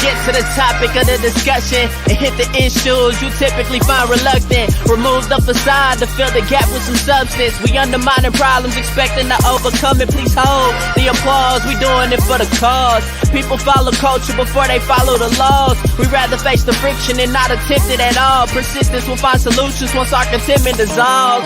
get to the topic of the discussion and hit the issues you typically find reluctant. Remove the facade to fill the gap with some substance. We undermining problems, expecting to overcome it. Please hold the applause. We doing it for the cause. People follow culture before they follow the laws. We rather face the friction and not attempt it at all. Persistence will find solutions once our contentment dissolves.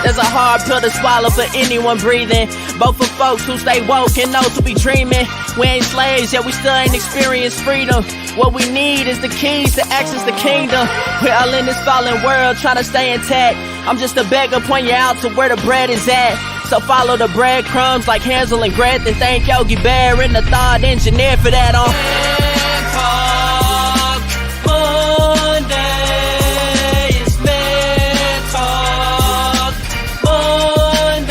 There's a hard pill to swallow for anyone breathing, both for folks who stay woke and those who be dreaming. We ain't slaves, yet we still ain't experienced freedom. What we need is the keys to access the kingdom. We're all in this fallen world trying to stay intact. I'm just a beggar, point you out to where the bread is at. So follow the breadcrumbs like Hansel and Gretel. Thank Yogi Bear and the thought engineer for that on Monday. It's Man Talk Monday.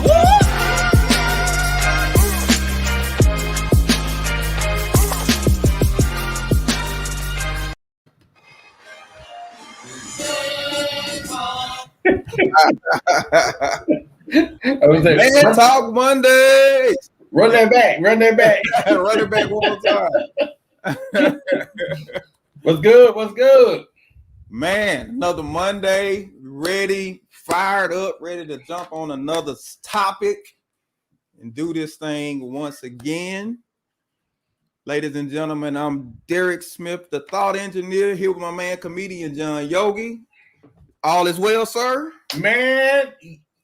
Woo! Man Talk Monday. Run that back. Run it back one more time. What's good? Man, another Monday, ready, fired up, ready to jump on another topic and do this thing once again. Ladies and gentlemen, I'm Derek Smith, the thought engineer, here with my man, comedian John Yogi. All is well, sir? Man,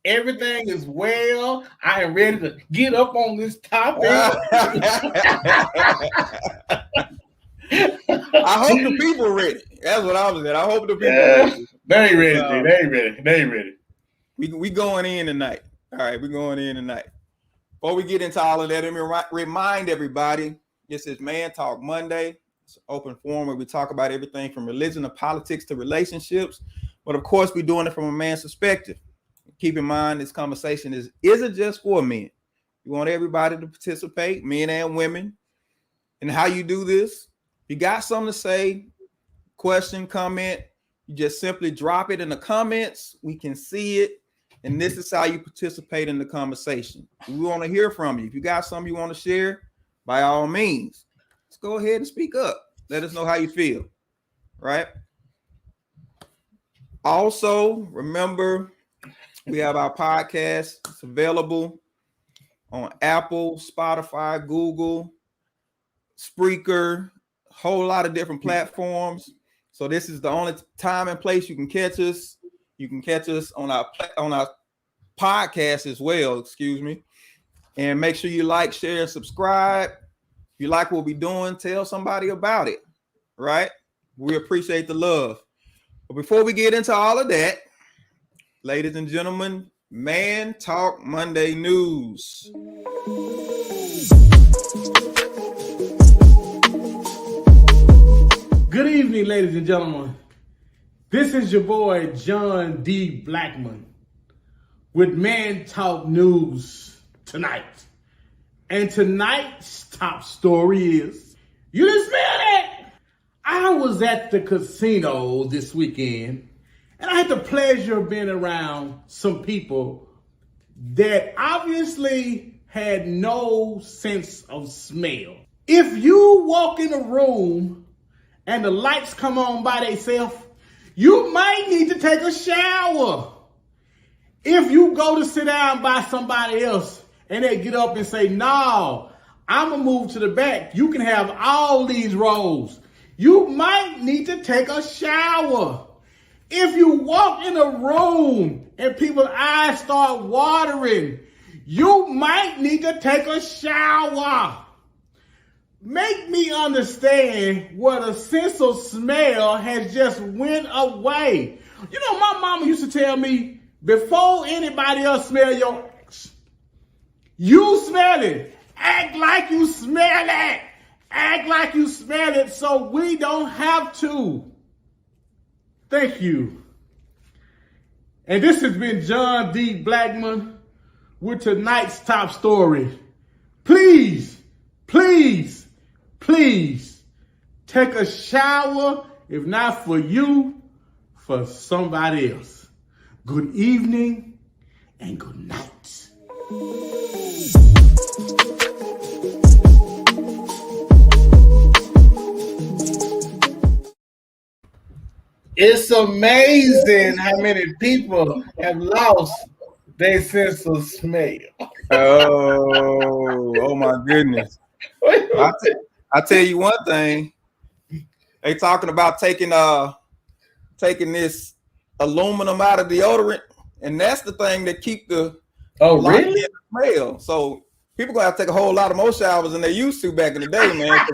everything is well. I am ready to get up on this topic. I hope the people ready. That's what I was saying. I hope the people ready. They ain't ready. They ain't ready. We going in tonight. All right, we going in tonight. Before we get into all of that, let me remind everybody, this is Man Talk Monday. It's an open forum where we talk about everything from religion to politics to relationships. But of course, we're doing it from a man's perspective. Keep in mind, this conversation isn't just for men. We want everybody to participate, men and women. And how you do this, you got something to say, question, comment, you just simply drop it in the comments. We can see it. And this is how you participate in the conversation. We want to hear from you. If you got something you want to share, by all means, let's go ahead and speak up. Let us know how you feel, right? Also, remember, we have our podcast. It's available on Apple, Spotify, Google, Spreaker, a whole lot of different platforms. So this is the only time and place you can catch us. You can catch us on our podcast as well, excuse me. And make sure you like, share, and subscribe. If you like what we're doing, tell somebody about it, right? We appreciate the love. But before we get into all of that, ladies and gentlemen, Man Talk Monday News. Good evening, ladies and gentlemen. This is your boy, John D. Blackman, with Man Talk News tonight. And tonight's top story is, you didn't smell that? I was at the casino this weekend, and I had the pleasure of being around some people that obviously had no sense of smell. If you walk in a room and the lights come on by themselves, you might need to take a shower. If you go to sit down by somebody else and they get up and say, no, I'm going to move to the back, you can have all these rows. You might need to take a shower. If you walk in a room and people's eyes start watering, you might need to take a shower. Make me understand what a sense of smell has just went away. You know, my mama used to tell me, before anybody else smell your ass, you smell it. Act like you smell it. Act like you smell it so we don't have to. Thank you. And this has been John D. Blackman with tonight's top story. Please, please, please take a shower, if not for you, for somebody else. Good evening and good night. It's amazing how many people have lost their sense of smell. Oh my goodness. I tell you one thing. They talking about taking this aluminum out of deodorant, and that's the thing that keep the Really? smell. So people gonna have to take a whole lot of more showers than they used to back in the day, man.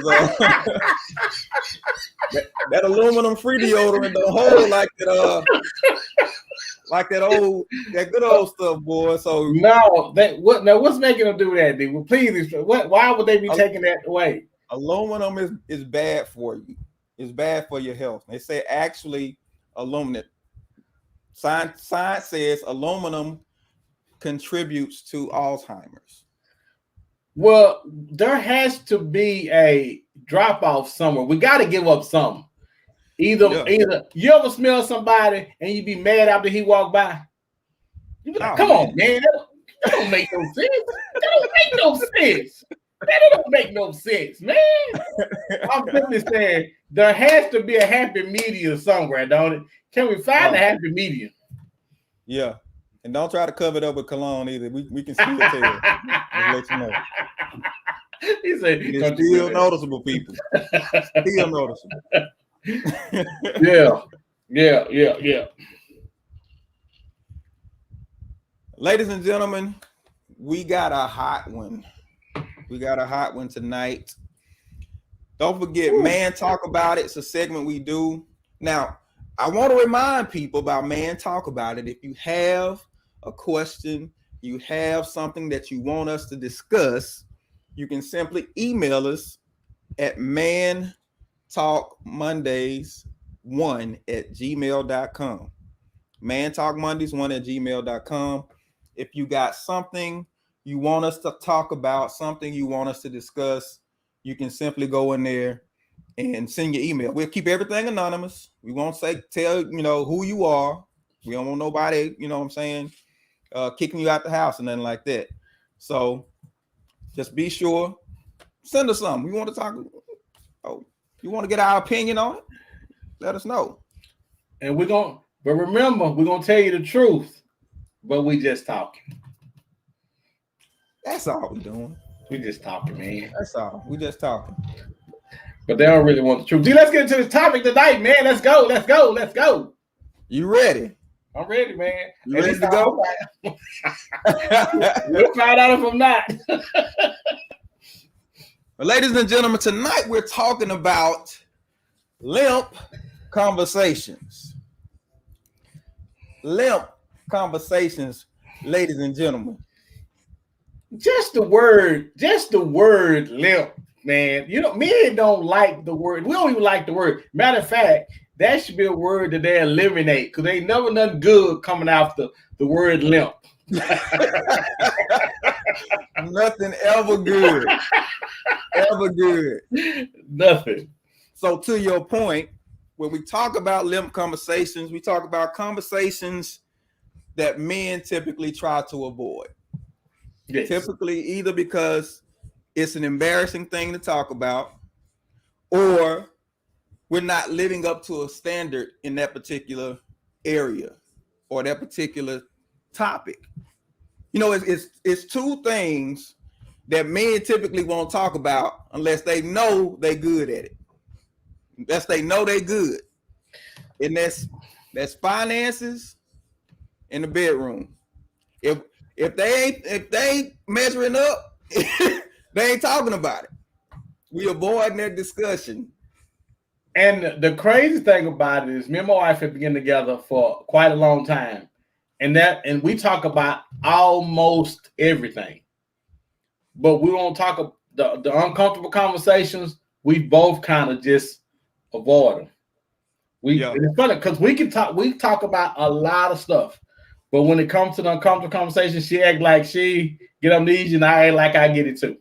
That aluminum free deodorant don't hold like that good old stuff, boy. So no, what's making them do that, dude? Well, please, why would they be taking that away? Aluminum is bad for you. It's bad for your health. They say actually aluminum. Science says aluminum contributes to Alzheimer's. Well, there has to be a drop off somewhere. We got to give up something. Either you ever smell somebody and you be mad after he walked by? You be like, come on, man, that don't make no sense. That don't make no sense. That don't make no sense, man. I'm simply saying there has to be a happy medium somewhere, don't it? Can we find a happy medium? Yeah. And don't try to cover it up with cologne either. We can still tell. Let you know. He said, it's still noticeable, people. Still noticeable. Yeah. Ladies and gentlemen, we got a hot one. We got a hot one tonight. Don't forget, Man Talk About It. It's a segment we do. Now, I want to remind people about Man Talk About It. If you have a question, you have something that you want us to discuss, you can simply email us at mantalkmondays1@gmail.com. mantalkmondays1@gmail.com. If you got something you want us to talk about, something you want us to discuss, you can simply go in there and send your email. We'll keep everything anonymous. We won't tell who you are. We don't want nobody, what I'm saying, kicking you out the house and nothing like that. So just be sure, send us something. You want to talk? Oh, you want to get our opinion on it? Let us know. And but remember, we're gonna tell you the truth, but we just talking. That's all we're doing. We just talking, man. That's all. We just talking. But they don't really want the truth. Let's get into this topic tonight, man. Let's go. You ready? I'm ready, man. You ready to go? We'll find out if I'm not. Well, ladies and gentlemen, tonight we're talking about limp conversations. Limp conversations, ladies and gentlemen. Just the word limp, man. Men don't like the word. We don't even like the word. Matter of fact, that should be a word that they eliminate because ain't never nothing good coming after the word limp. Nothing ever good. Ever good. Nothing. So to your point, when we talk about limp conversations, we talk about conversations that men typically try to avoid. Yes. Typically either because it's an embarrassing thing to talk about or we're not living up to a standard in that particular area or that particular topic. It's two things that men typically won't talk about unless they know they're good at it. Unless they know they're good. And that's finances in the bedroom. If they ain't measuring up, they ain't talking about it. We avoiding that discussion. And the crazy thing about it is me and my wife have been together for quite a long time. And we talk about almost everything. But we won't talk the uncomfortable conversations. We both kind of just avoid them. It's funny because we talk about a lot of stuff. But when it comes to the uncomfortable conversation, she act like she get amnesia and I act like I get it too.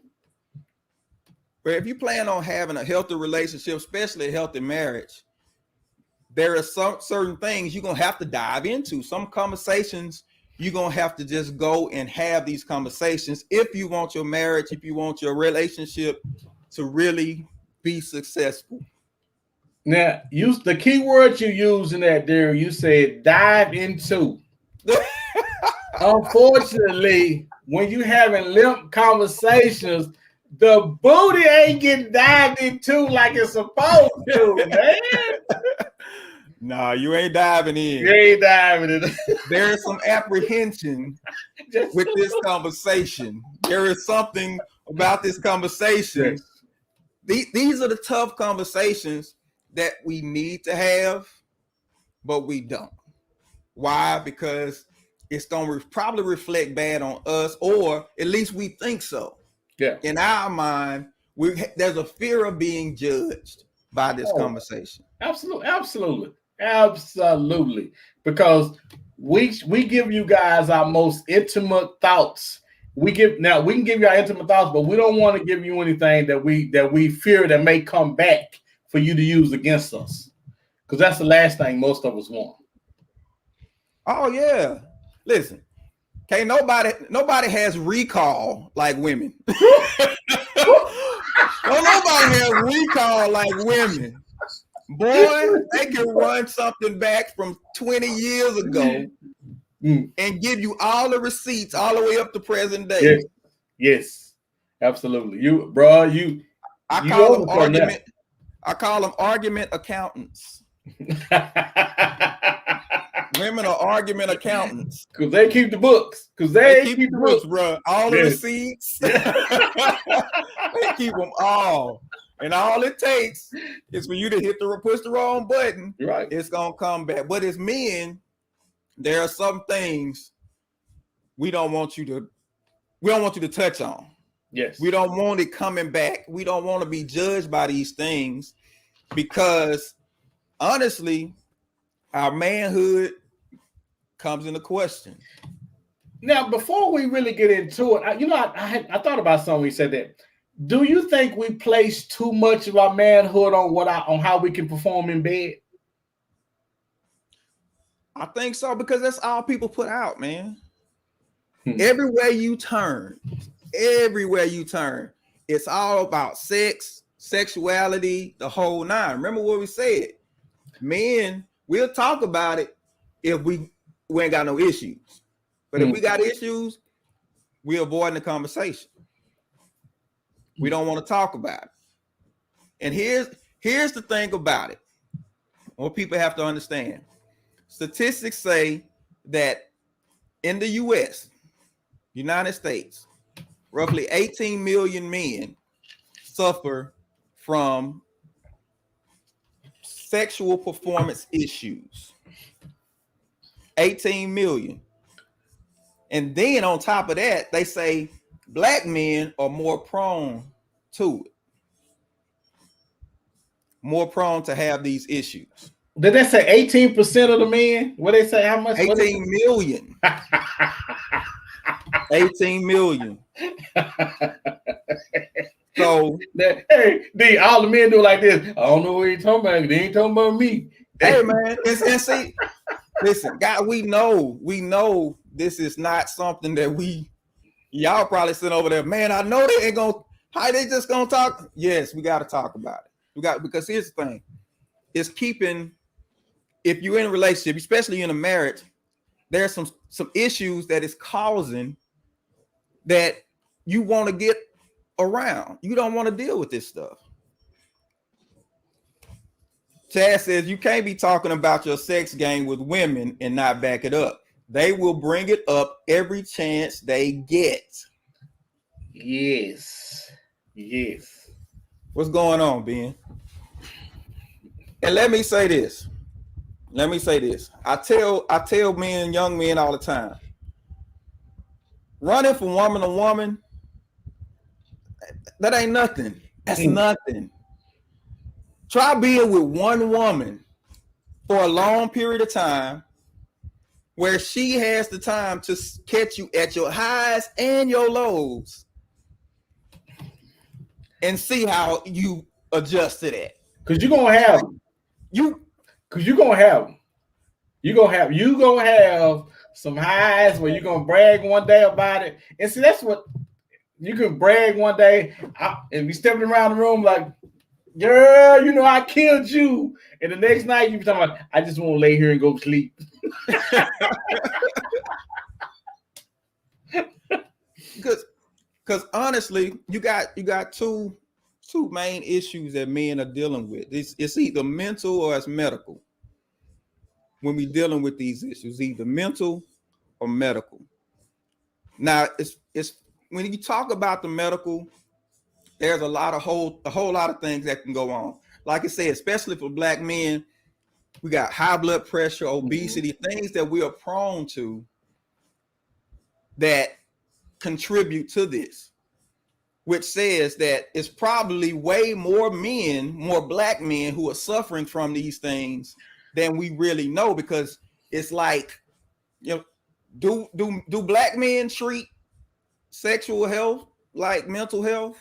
But if you plan on having a healthy relationship, especially a healthy marriage, there are some certain things you're going to have to dive into. Some conversations you're going to have to just go and have these conversations if you want your marriage, if you want your relationship to really be successful. Now, the key word you use in that there, you said dive into. Unfortunately, when you having limp conversations, the booty ain't getting dived into like it's supposed to, man. Nah, you ain't diving in. You ain't diving in. There is some apprehension with this conversation. There is something about this conversation. Yes. These are the tough conversations that we need to have, but we don't. Why? Because it's going to probably reflect bad on us, or at least we think so. Yeah. In our mind, there's a fear of being judged by this conversation. Absolutely. Because we give you guys our most intimate thoughts. We can give you our intimate thoughts, but we don't want to give you anything that we fear that may come back for you to use against us. Because that's the last thing most of us want. Oh yeah. Listen, okay, nobody has recall like women. Nobody has recall like women. Boy, they can run something back from 20 years ago and give you all the receipts all the way up to present day. Yes, absolutely. I call them argument accountants. Women are argument accountants because they keep the books. Because they keep the books, bro. All the receipts, they keep them all. And all it takes is for you to push the wrong button. Right. It's gonna come back. But as men, there are some things we don't want you to touch on. Yes. We don't want it coming back. We don't want to be judged by these things because honestly, our manhood comes into question. Now, before we really get into it, I thought about something. We said that. Do you think we place too much of our manhood on how we can perform in bed? I think so, because that's all people put out, man. Everywhere you turn, it's all about sex, sexuality, the whole nine. Remember what we said? Men, we'll talk about it if we ain't got no issues. But if we got issues, we're avoiding the conversation. We don't want to talk about it. And here's the thing about it. What people have to understand. Statistics say that in the US, United States, roughly 18 million men suffer from sexual performance issues. 18 million. And then on top of that, they say Black men are more prone to it. More prone to have these issues. Did they say 18% of the men? What they say? How much? 18 million. 18 million. So, hey, D, all the men do like this. I don't know what you're talking about. They ain't talking about me. Hey, man. And see, listen, God, we know this is not something that y'all probably sitting over there. Man, I know they ain't how they just gonna talk. Yes, we got to talk about it. Because here's the thing. It's keeping, if you're in a relationship, especially in a marriage, there's some issues that is causing that you want to get around. You don't want to deal with this stuff. Chad says you can't be talking about your sex game with women and not back it up. They will bring it up every chance they get. Yes. What's going on, Ben? And let me say this. I tell men, young men all the time, running from woman to woman, that ain't nothing. That's nothing. Try being with one woman for a long period of time where she has the time to catch you at your highs and your lows and see how you adjust to that. Because you're going to have them. Because you're going to have them. You're going to have some highs where you're going to brag one day about it. And see, that's what you can brag one day. And be stepping around the room like, girl, you know I killed you. And the next night you be talking about, I just want to lay here and go to sleep. Because honestly, you got two main issues that men are dealing with. It's either mental or it's medical. When we dealing with these issues, either mental or medical. Now, it's when you talk about the medical, there's a whole lot of things that can go on. Like I said, especially for Black men, we got high blood pressure, obesity, things that we are prone to that contribute to this, which says that it's probably way more Black men who are suffering from these things than we really know, because it's like, you know, do Black men treat sexual health like mental health?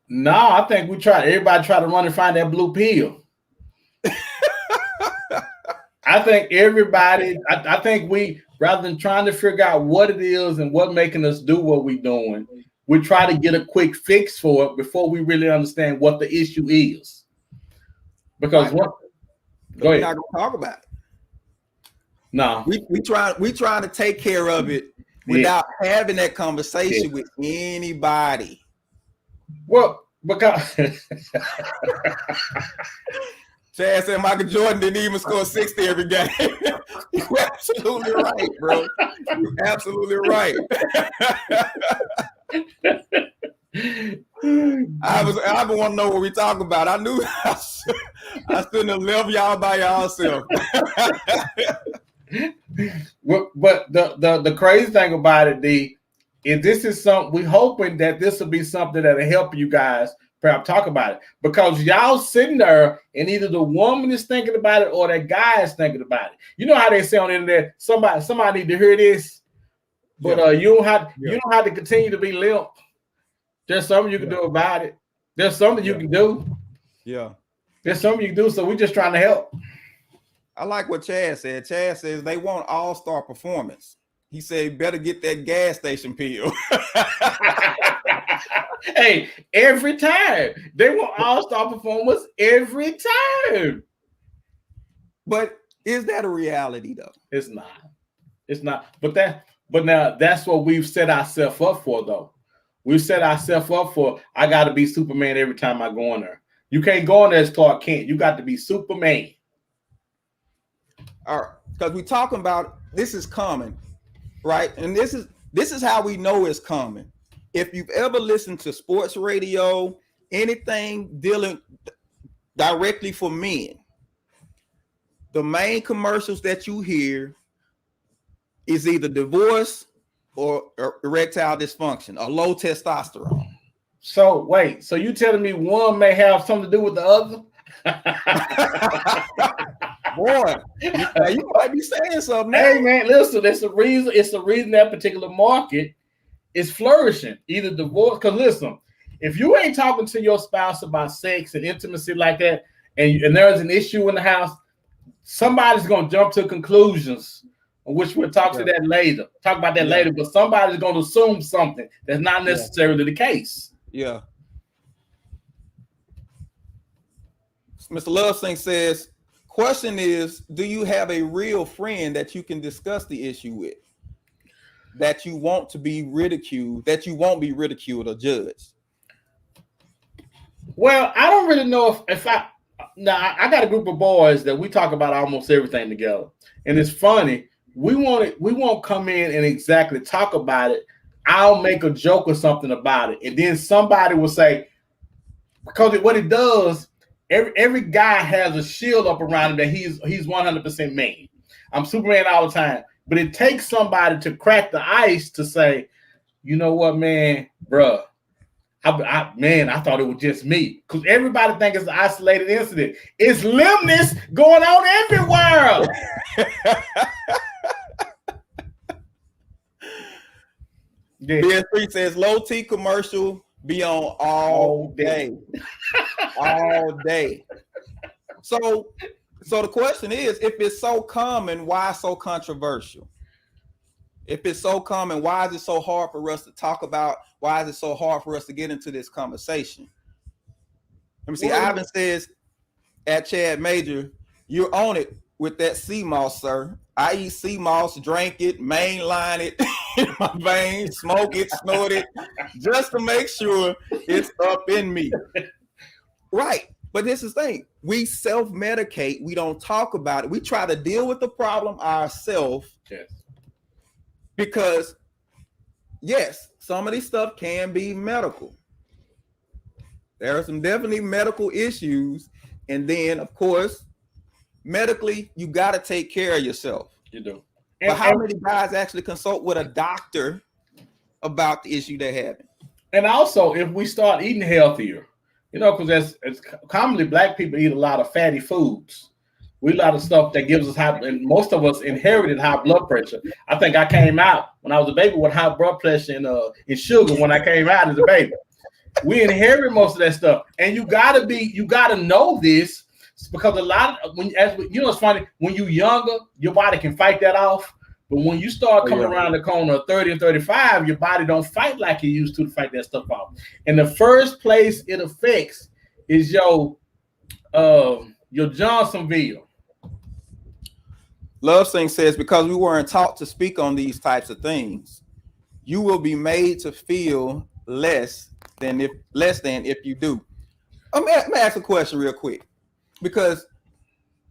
No, I think everybody try to run and find that blue pill. I think I think we, rather than trying to figure out what it is and what making us do what we're doing, we try to get a quick fix for it before we really understand what the issue is. Because go ahead. We're not gonna talk about it. No, we trying to take care of it without having that conversation with anybody. Well, because Chad said Michael Jordan didn't even score 60 every game. You're absolutely right, bro. You're absolutely right. I want to know what we talking about. I knew I shouldn't have left y'all by yourself. But the crazy thing about it, D, is this is something we hoping that this will be something that'll help you guys perhaps talk about it, because y'all sitting there and either the woman is thinking about it or that guy is thinking about it. You know how they say on the internet, somebody need to hear this, but you don't have to continue to be limp. There's something you can do about it. There's something you can do. Yeah. There's something you can do. So we're just trying to help. I like what Chad said. Chad says they want all-star performance. He said, better get that gas station pill. Hey, every time. They want all-star performance every time. But is that a reality, though? It's not. It's not. But now that's what we've set ourselves up for, though. We've set ourselves up for, I got to be Superman every time I go in there. You can't go in there as Clark Kent. You got to be Superman. All right. Because we're talking about, this is common, right? And this is how we know it's common. If you've ever listened to sports radio, anything dealing directly for men, the main commercials that you hear is either divorce or erectile dysfunction or low testosterone. So wait, so you telling me one may have something to do with the other? Boy, you might be saying something. Hey man, listen, it's the reason that particular market is flourishing. Either divorce, because listen, if you ain't talking to your spouse about sex and intimacy like that, and there's an issue in the house, somebody's gonna jump to conclusions, which we'll talk to that later. Talk about that later, but somebody's gonna assume something that's not necessarily the case. Yeah. Mr. Lovesing says, question is, do you have a real friend that you can discuss the issue with? That you want to be ridiculed, that you won't be ridiculed or judged? Well, I don't really know if I got a group of boys that we talk about almost everything together. And it's funny, we won't come in and exactly talk about it. I'll make a joke or something about it. And then somebody will say, because what it does, every guy has a shield up around him that he's 100% man. I'm Superman all the time. But it takes somebody to crack the ice to say, you know what, man, bruh, I thought it was just me. Because everybody thinks it's an isolated incident. It's limbness going on everywhere. BS3 says low T commercial be on all day. All day. So the question is, if it's so common, why so controversial? If it's so common, why is it so hard for us to talk about? Why is it so hard for us to get into this conversation? Let me see. Ivan says at Chad Major, you're on it with that sea moss, sir. I eat sea moss, drink it, mainline it in my veins, smoke it, snort it, just to make sure it's up in me. Right. But this is the thing. We self-medicate. We don't talk about it. We try to deal with the problem ourselves. Yes. Because, yes, some of this stuff can be medical. There are some definitely medical issues. And then, of course, medically, you got to take care of yourself. You do. But how many guys actually consult with a doctor about the issue they're having? And also, if we start eating healthier, because it's commonly Black people eat a lot of fatty foods. We eat a lot of stuff that gives us high, and most of us inherited high blood pressure. I think I came out when I was a baby with high blood pressure and sugar when I came out as a baby. We inherit most of that stuff, and you gotta know this because a lot of it's funny when you're younger, your body can fight that off. But when you start coming around the corner of 30 and 35, your body don't fight like it used to fight that stuff off. And the first place it affects is your Johnsonville. Love Sing says, because we weren't taught to speak on these types of things, you will be made to feel less than if you do. Let me ask a question real quick, because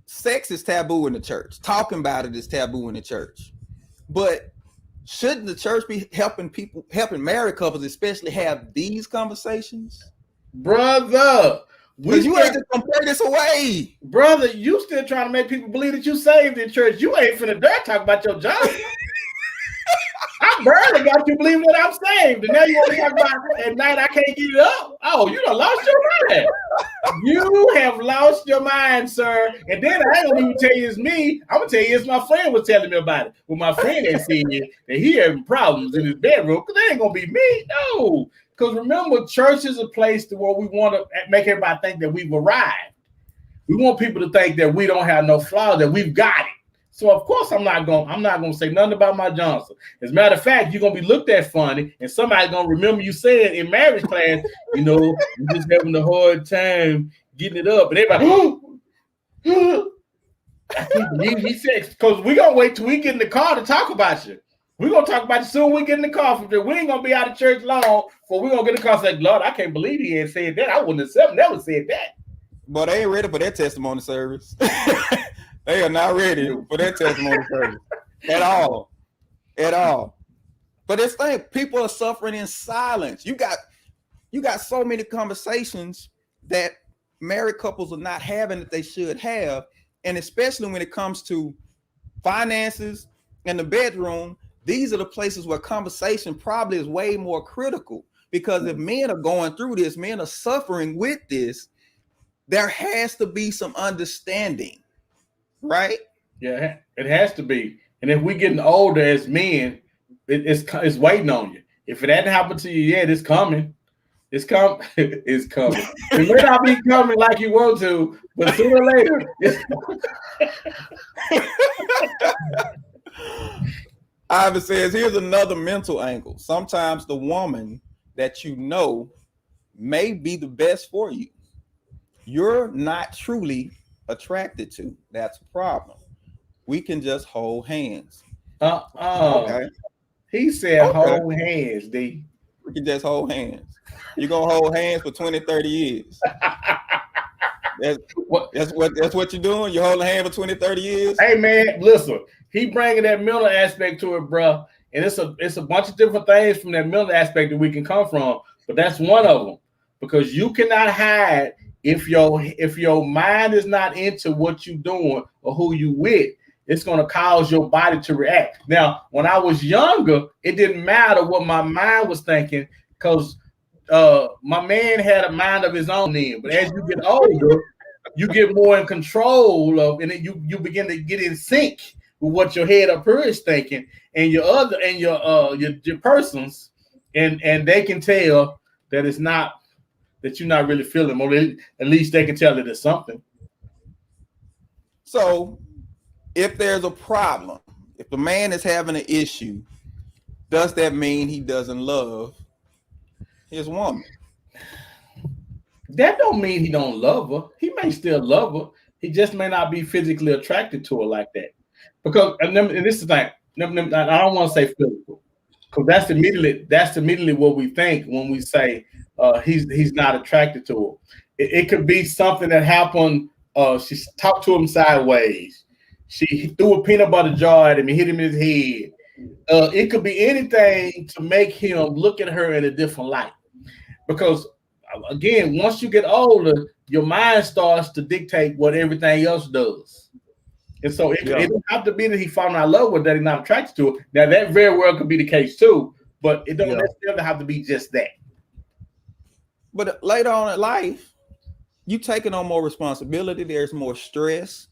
sex is taboo in the church. Talking about it is taboo in the church. But shouldn't the church be helping married couples, especially have these conversations? Brother, you ain't just gonna play this away. Brother, you still trying to make people believe that you saved in church. You ain't finna dare talk about your job. I barely got you believing that I'm saved. And now you want to talk about at night I can't get it up. Oh, you done lost your mind. You have lost your mind, sir. And then I ain't gonna even tell you it's me. I'm gonna tell you it's my friend was telling me about it. Well, my friend ain't seen it, that he having problems in his bedroom, because that ain't gonna be me. No. Because remember, church is a place where we want to make everybody think that we've arrived. We want people to think that we don't have no flaws, that we've got it. So of course I'm not gonna say nothing about my Johnson. As a matter of fact, you're gonna be looked at funny, and somebody's gonna remember you saying in marriage class, you're just having a hard time getting it up, and everybody. He said, because we're gonna wait till we get in the car to talk about you. We're gonna talk about you soon. We get in the car from there. We ain't gonna be out of church long before we're gonna get in the car and say, Lord, I can't believe he ain't said that. I wouldn't have never said that. But they ain't ready for that testimony service. They are not ready for that testimony service at all. But it's like people are suffering in silence. You got so many conversations that married couples are not having that they should have, and especially when it comes to finances and the bedroom. These are the places where conversation probably is way more critical, because if men are going through this, men are suffering with this, there has to be some understanding. Right? Yeah, it has to be. And if we're getting older as men, it's waiting on you. If it hadn't happened to you yet, it's coming. It's coming. It's coming. It may not be coming like you want to, but sooner or later. Ivan says, here's another mental angle. Sometimes the woman that you know may be the best for you, you're not truly attracted to. That's a problem. We can just hold hands. Okay. He said hold hands, D. We can just hold hands. You're gonna hold hands for 20, 30 years. That's what you're doing. You're holding hands for 20, 30 years. Hey man, listen, he bringing that mental aspect to it, bro. And it's a bunch of different things from that mental aspect that we can come from, but that's one of them. Because you cannot hide if your mind is not into what you're doing or who you with, it's going to cause your body to react. Now, when I was younger, it didn't matter what my mind was thinking, because my man had a mind of his own then. But as you get older, you get more in control of, and then you begin to get in sync with what your head up here is thinking, and your persons, and they can tell that it's not, that you're not really feeling, or at least they can tell that it's something. So if there's a problem, if the man is having an issue, does that mean he doesn't love his woman? that don't mean he don't love her. He may still love her. He just may not be physically attracted to her like that. Because and this is like I don't want to say physical, because that's immediately what we think when we say he's not attracted to her. It could be something that happened. She talked to him sideways. She threw a peanut butter jar at him and hit him in his head. It could be anything to make him look at her in a different light. Because again, once you get older, your mind starts to dictate what everything else does. And so it don't have to be that he falling out of love with that he's not attracted to it. Now that very well could be the case too, but it don't necessarily have to be just that. But later on in life, you taking on more responsibility. There's more stress.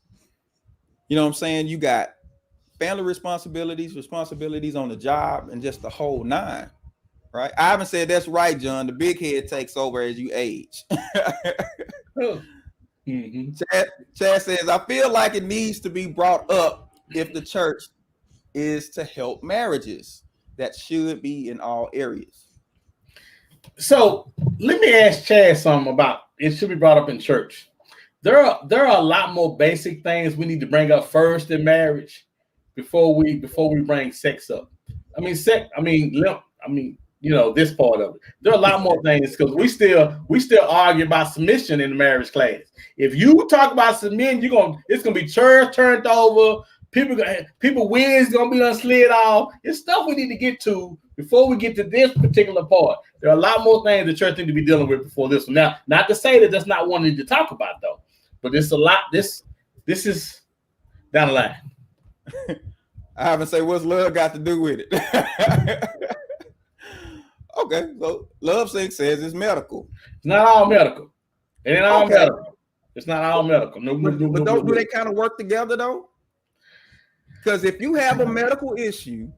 You know what I'm saying? You got family responsibilities on the job, and just the whole nine. Right? I haven't said that's right, John. The big head takes over as you age. Mm-hmm. Chad says, I feel like it needs to be brought up if the church is to help marriages. That should be in all areas. So let me ask Chad something about it should be brought up in church. There are a lot more basic things we need to bring up first in marriage before we bring sex up. This part of it. There are a lot more things because we still argue about submission in the marriage class. If you talk about submission, it's gonna be church turned over. People wigs gonna be slid off. It's stuff we need to get to before we get to this particular part. There are a lot more things the church need to be dealing with before this one. Now, not to say that that's not one we need to talk about though, but it's a lot. This is down the line. I haven't said what's love got to do with it. Okay, so Love Sync says it's medical. It's not all medical. It ain't all medical. It's not all medical. No, but do they kind of work together though? Because if you have a medical issue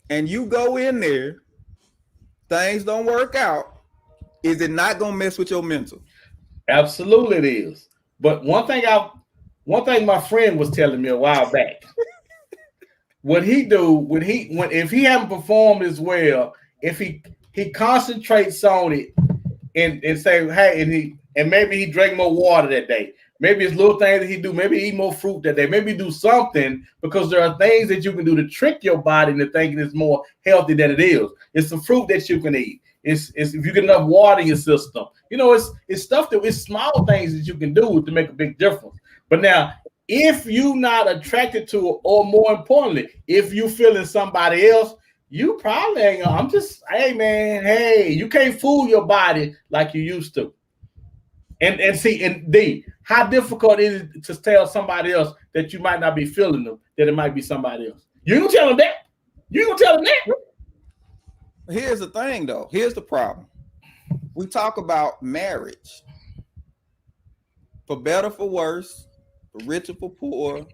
and you go in there, things don't work out, is it not gonna mess with your mental? Absolutely it is. But one thing my friend was telling me a while back, what he do if he haven't performed as well, if he concentrates on it and say, hey, and maybe he drank more water that day. Maybe it's little things that he do. Maybe eat more fruit that day. Maybe do something, because there are things that you can do to trick your body into thinking it's more healthy than it is. It's some fruit that you can eat. It's if you get enough water in your system. It's stuff it's small things that you can do to make a big difference. But now, if you're not attracted to it, or more importantly, if you feeling somebody else, you probably ain't. You can't fool your body like you used to. And see, and D, how difficult is it to tell somebody else that you might not be feeling them, that it might be somebody else? You gonna tell them that? You gonna tell them that? Here's the thing, though. Here's the problem. We talk about marriage. For better, for worse, for richer, for poor,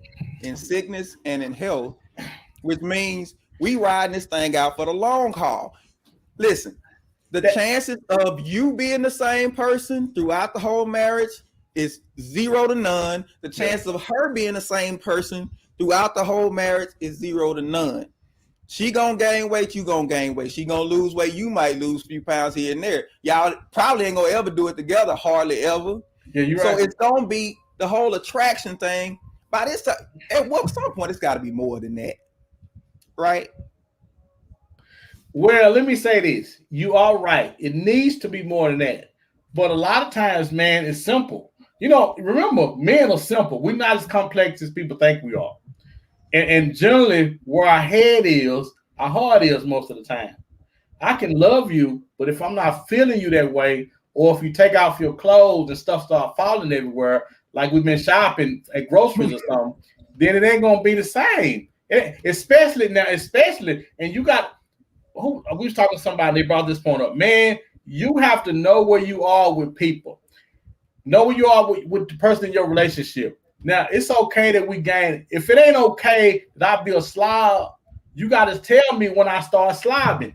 in sickness and in health, which means we riding this thing out for the long haul. Listen, the chances of you being the same person throughout the whole marriage is 0 to none. The chance of her being the same person throughout the whole marriage is 0 to none. She gonna gain weight, you gonna gain weight. She gonna lose weight, you might lose a few pounds here and there. Y'all probably ain't gonna ever do it together, hardly ever. Yeah, you're so right. It's gonna be the whole attraction thing. By this time, at some point, it's got to be more than that, right? Well, let me say this. You are right. It needs to be more than that. But a lot of times, man, it's simple. Remember, men are simple. We're not as complex as people think we are. And generally, where our head is, our heart is most of the time. I can love you, but if I'm not feeling you that way, or if you take off your clothes and stuff start falling everywhere, like we've been shopping at groceries or something, then it ain't going to be the same. Especially, and you got, we was talking to somebody, and they brought this point up. Man, you have to know where you are with people. Know where you are with the person in your relationship. Now, it's okay that we gain. If it ain't okay that I be a slob, you got to tell me when I start slobbing.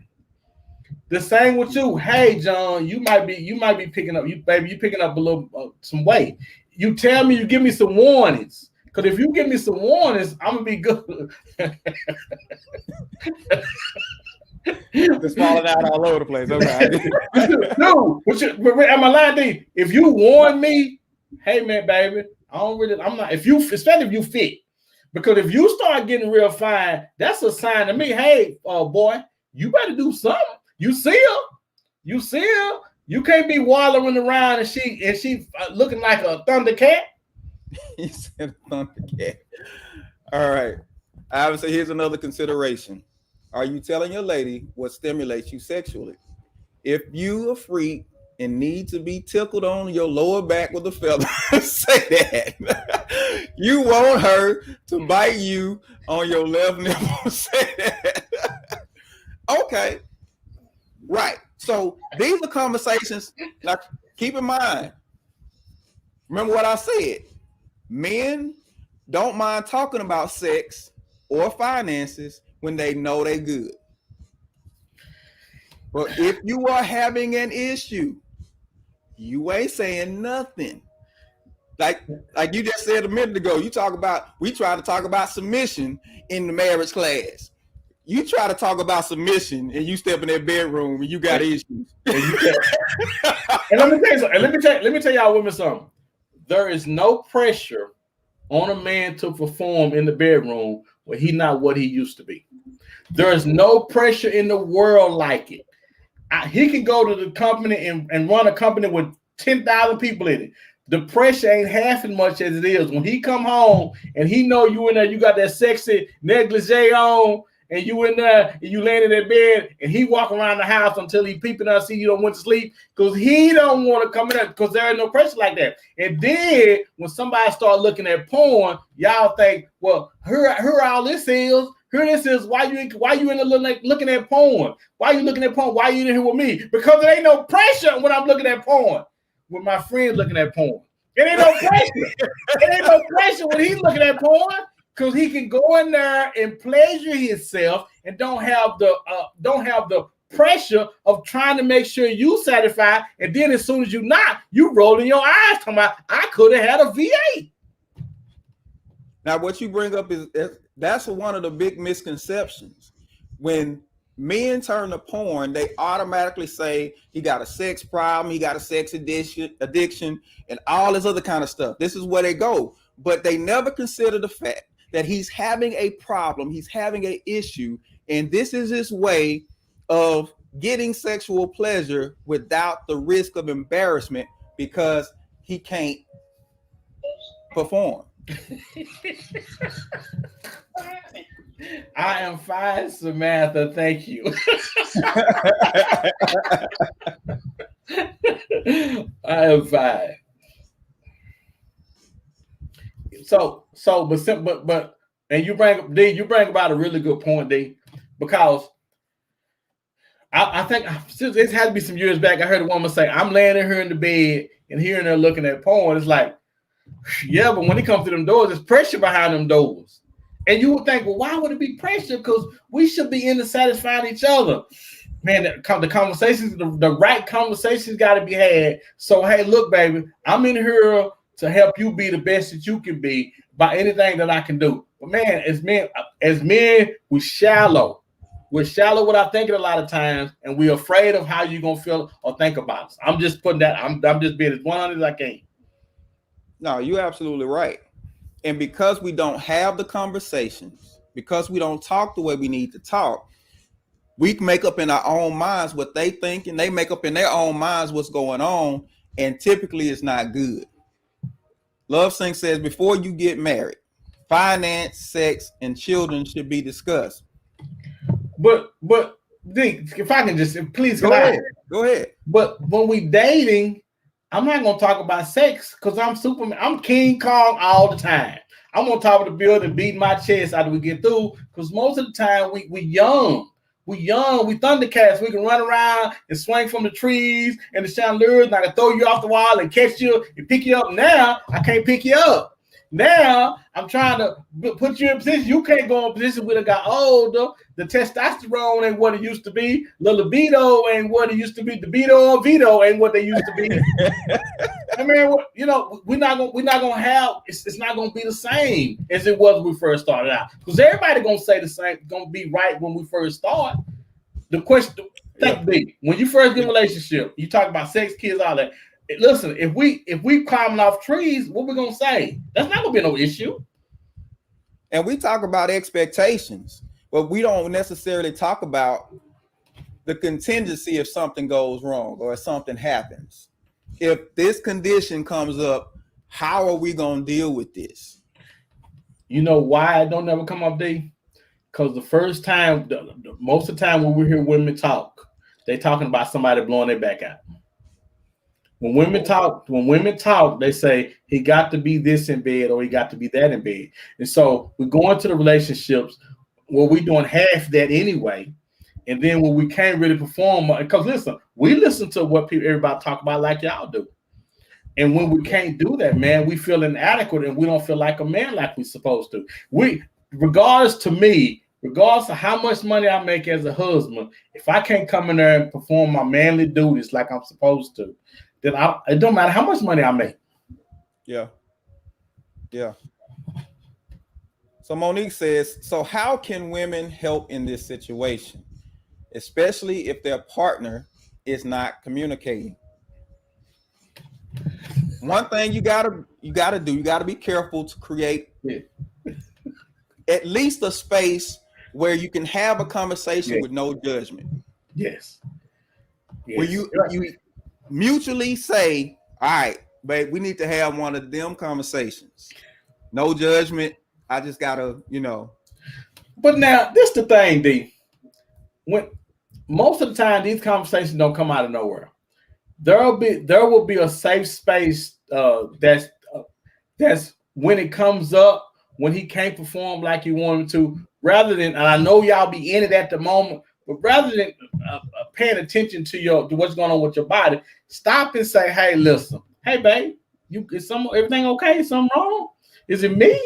The same with you. Hey, John, you might be picking up, you picking up a little some weight. You tell me, you give me some warnings. Because if you give me some warnings, I'm gonna be good. It's falling out all over the place. Okay. No, but am I lying, D? If you warn me, hey man, baby, I'm not. Especially if you fit, because if you start getting real fine, that's a sign to me. Hey, boy, you better do something. You see her. You can't be wallowing around and she looking like a Thundercat. He said Thundercat. All right. I would say here's another consideration. Are you telling your lady what stimulates you sexually? If you a freak and need to be tickled on your lower back with a feather, say that. You want her to bite you on your left nipple, say that. Okay. Right. So these are conversations. Now, keep in mind, remember what I said. Men don't mind talking about sex or finances when they know they good. But if you are having an issue, you ain't saying nothing. Like you just said a minute ago, we try to talk about submission in the marriage class. You try to talk about submission and you step in that bedroom and you got issues. And let me tell you something. Let me tell y'all women something. There is no pressure on a man to perform in the bedroom when he's not what he used to be. There is no pressure in the world like it. He can go to the company and run a company with 10,000 people in it. The pressure ain't half as much as it is when he come home and he know you in there, you got that sexy negligee on, and you in there and you laying in that bed and he walk around the house until he peeping out, see you don't went to sleep because he don't want to come in there because there ain't no pressure like that. And then when somebody start looking at porn, y'all think, well, here all this is. Here this is. Why you in there looking at porn? Why you looking at porn? Why you in here with me? Because there ain't no pressure when I'm looking at porn. With my friend looking at porn. It ain't no pressure. It ain't no pressure when he's looking at porn. Because he can go in there and pleasure himself and don't have the pressure of trying to make sure you satisfied. And then as soon as you not, you rolling your eyes talking about, I could have had a V8. Now, what you bring up is that's one of the big misconceptions. When men turn to porn, they automatically say he got a sex problem, he got a sex addiction, and all this other kind of stuff. This is where they go. But they never consider the fact that he's having a problem, he's having an issue, and this is his way of getting sexual pleasure without the risk of embarrassment because he can't perform. I am fine, Samantha. Thank you. I am fine. But and you bring about a really good point, D, because I think it had to be some years back. I heard a woman say, "I'm laying in here in the bed and hearing her looking at porn." It's like, yeah, but when it comes to them doors, there's pressure behind them doors. And you would think, well, why would it be pressure? Because we should be into satisfying each other. Man, the conversations, the right conversations got to be had. So, hey, look, baby, I'm in here to help you be the best that you can be by anything that I can do. But man, as men, we're shallow. We're shallow with our thinking a lot of times, and we're afraid of how you're gonna feel or think about us. I'm just putting that. I'm just being as 100 as I can. No, you're absolutely right. And because we don't have the conversations, because we don't talk the way we need to talk, we make up in our own minds what they think, and they make up in their own minds what's going on, and typically it's not good. Love Singh says, before you get married, finance, sex, and children should be discussed. But D, if I can just please go ahead. But when we dating, I'm not gonna talk about sex because I'm Superman. I'm King Kong all the time. I'm on top of the building, beating my chest after we get through. Because most of the time we young, we Thundercats. We can run around and swing from the trees and the chandeliers, and I can throw you off the wall and catch you and pick you up. Now I can't pick you up. Now I'm trying to put you in position. You can't go in position when it got older. The testosterone ain't what it used to be. The libido ain't what it used to be. The veto or veto ain't what they used to be. I mean, you know, we're not gonna have. It's not gonna be the same as it was when we first started out. Because everybody gonna say the same. Gonna be right when we first start. the question, think big. When you first get a relationship, you talk about sex, kids, all that. Listen, if we climbing off trees, what we gonna say? That's not gonna be no issue. And we talk about expectations, but we don't necessarily talk about the contingency if something goes wrong or if something happens. If this condition comes up, how are we gonna deal with this? You know why it don't never come up, D? Because the first time, most of the time when we hear women talk, they talking about somebody blowing their back out. When women talk, they say he got to be this in bed or he got to be that in bed. And so we go into the relationships where we doing half that anyway. And then when we can't really perform, because listen, we listen to what everybody talk about like y'all do. And when we can't do that, man, we feel inadequate and we don't feel like a man like we're supposed to. Regardless of how much money I make as a husband, if I can't come in there and perform my manly duties like I'm supposed to, then it don't matter how much money I make. Yeah. So Monique says, so how can women help in this situation, especially if their partner is not communicating? One thing you gotta be careful to create at least a space where you can have a conversation with no judgment. Yes. Where you mutually say, all right, babe, we need to have one of them conversations. No judgment. I just gotta, But now this the thing, D. When most of the time these conversations don't come out of nowhere. There will be a safe space that's when it comes up, when he can't perform like you want him to, rather than, and I know y'all be in it at the moment, but rather than paying attention to what's going on with your body, stop and say, hey, listen, hey, babe, everything okay? Is something wrong? Is it me?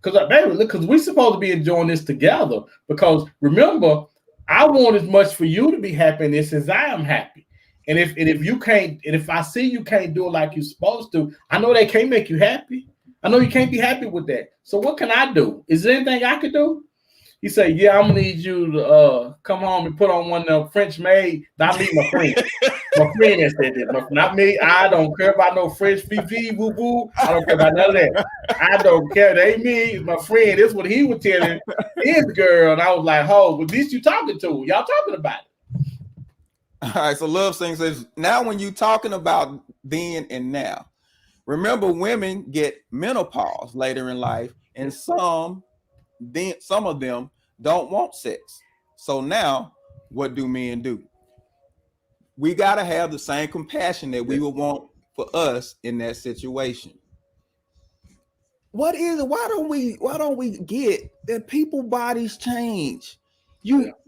Because we're supposed to be enjoying this together. Because remember, I want as much for you to be happy in this as I am happy. And if you can't, and if I see you can't do it like you're supposed to, I know they can't make you happy. I know you can't be happy with that. So what can I do? Is there anything I could do? He said, yeah, I'm gonna need you to come home and put on one of them French maid. Not me, my friend. My friend that said that. Not me. I don't care about no French fifi, boo boo. I don't care about none of that. I don't care. They me, my friend. This is what he was telling his girl. And I was like, oh, well, at least you talking to. Y'all talking about it. All right, so Love Sing says, now when you talking about then and now, remember women get menopause later in life, and some of them don't want sex. So now what do men do? We got to have the same compassion that we would want for us in that situation. Why don't we get that people bodies change?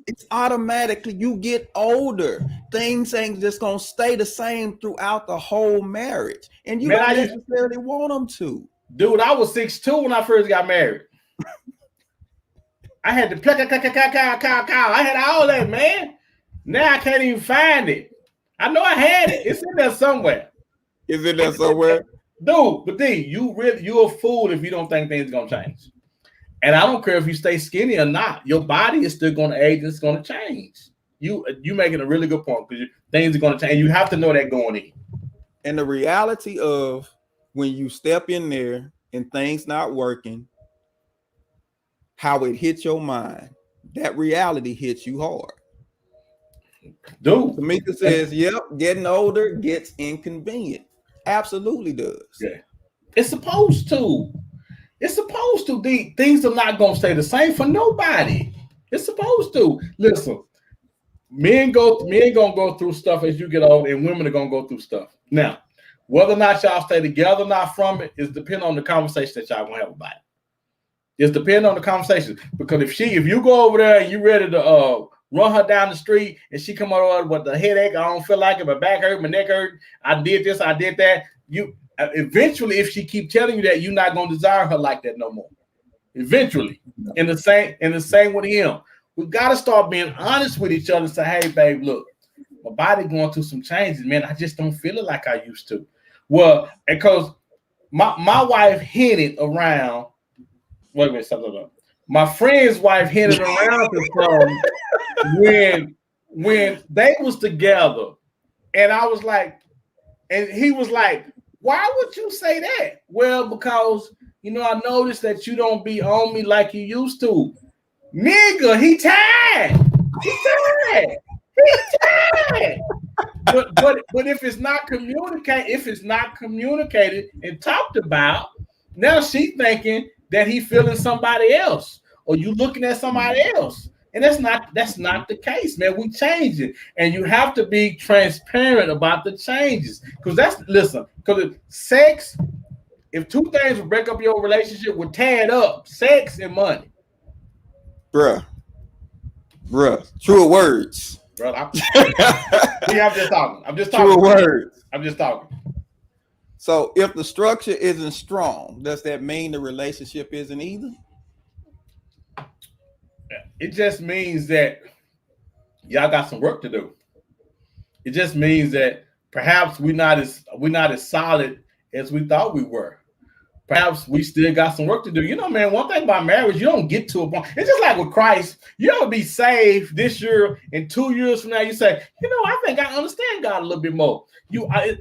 It's automatically, you get older. Things ain't just gonna stay the same throughout the whole marriage. And you don't necessarily want them to. Dude, I was 6'2" when I first got married. I had to cow. I had all that, man. Now I can't even find it. I know I had it. It's in there somewhere. Is it there somewhere? Dude, but D, you're a fool if you don't think things are gonna change. And I don't care if you stay skinny or not. Your body is still going to age. It's going to change. You making a really good point, because things are going to change. You have to know that going in. And the reality of when you step in there and things not working, how it hits your mind, that reality hits you hard. Dude. Tamika says, yep, getting older gets inconvenient. Absolutely does. Yeah. It's supposed to. It's supposed to. Things are not going to stay the same for nobody. It's supposed to. Listen, men going to go through stuff as you get old, and women are going to go through stuff. Now, whether or not y'all stay together or not from it is depending on the conversation that y'all going to have about it. It's depending on the conversation. Because if you go over there and you ready to run her down the street and she come over with the headache, I don't feel like it, my back hurt, my neck hurt, I did this, I did that, eventually, if she keep telling you that, you're not gonna desire her like that no more. Eventually, in the same with him, we gotta start being honest with each other and say, "Hey, babe, look, my body going through some changes, man. I just don't feel it like I used to." Well, because my wife hinted around. Wait a minute, something up. My friend's wife hinted around to some when they was together, and I was like, and he was like, why would you say that? Well, because, you know, I noticed that you don't be on me like you used to. Nigga, he tired. He tired. He tired. But if it's not communicated and talked about, now she thinking that he feeling somebody else, or you looking at somebody else. And that's not the case, man. We change it, and you have to be transparent about the changes. Because sex, if two things will break up your relationship, would tear it up: sex and money. Bruh, true words. Bro, I'm just talking. True words. I'm just talking. So if the structure isn't strong, does that mean the relationship isn't either? It just means that y'all got some work to do. It just means that perhaps we're not as solid as we thought we were. Perhaps we still got some work to do. You know, man, one thing about marriage, you don't get to a point. It's just like with Christ. You'll be saved this year, and 2 years from now, you say, you know, I think I understand God a little bit more.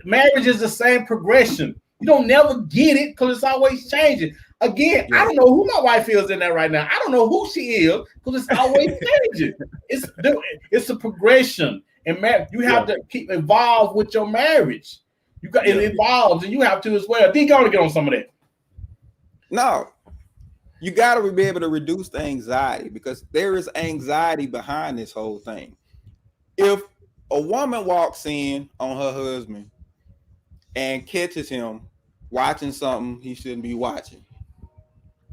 Marriage is the same progression. You don't never get it because it's always changing. Again, I don't know who my wife is in there right now. I don't know who she is because it's always changing. It's a progression, and you have to keep involved with your marriage. It evolves, and you have to as well. D, go to get on some of that. No, you got to be able to reduce the anxiety, because there is anxiety behind this whole thing. If a woman walks in on her husband and catches him watching something he shouldn't be watching,